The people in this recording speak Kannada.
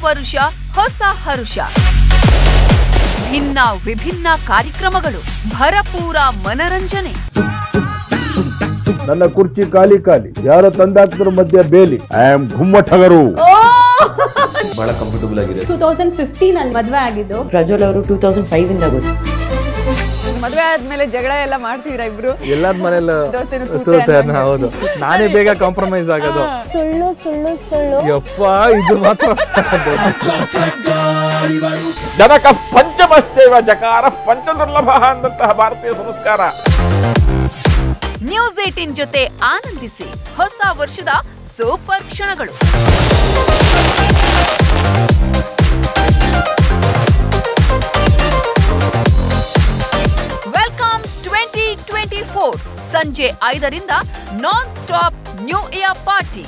ವರುಷ ಹೊಸ ಹರುಷ. ಭಿನ್ನ ವಿಭಿನ್ನ ಕಾರ್ಯಕ್ರಮಗಳು, ಭರಪೂರ ಮನರಂಜನೆ. ನನ್ನ ಕುರ್ಚಿ ಖಾಲಿ ಯಾರೋ ತಂದಾಕ್ತರ ಮಧ್ಯ ಬೇಲಿ. ಐ ಆಮ್ ಗುಮ್ಮಟಗರು. ಬಹಳ ಕಂಫರ್ಟಬಲ್ ಆಗಿದೆ. 2015 ಅಲ್ಲಿ ಮದುವೆ ಆಗಿದ್ದು. ಪ್ರಜ್ವಲ್ ಅವರು 2005 ಇಂದ ಗೊತ್ತು. ಮದುವೆ ಆದ್ಮೇಲೆ ಜಗಳ ಎಲ್ಲ ಮಾಡ್ತೀರಾ ಇಬ್ರು? ಎಲ್ಲರ ಮನೇಲಿ ಹೌದು, ನಾನೇ ಬೇಗ ಕಾಂಪ್ರಮೈಸ್ ಆಗೋದು. ಸುಳ್ಳು ಸುಳ್ಳು ಸುಳ್ಳು. ಯಪ್ಪ, ಇದು ಮಾತ್ರ ಜನಕ ಪಂಚಮಶ್ಚೈವ ಜಕಾರ ಪಂಚದುರ್ಲಭ ಅಂದಂತಹ ಭಾರತೀಯ ಸಂಸ್ಕಾರ. ನ್ಯೂಸ್ 18 ಜೊತೆ ಆನಂದಿಸಿ ಹೊಸ ವರ್ಷದ ಸೂಪರ್ ಕ್ಷಣಗಳು. ವೆಲ್ಕಮ್ 2024 ಸಂಜೆ 5ರಿಂದ non stop new year party.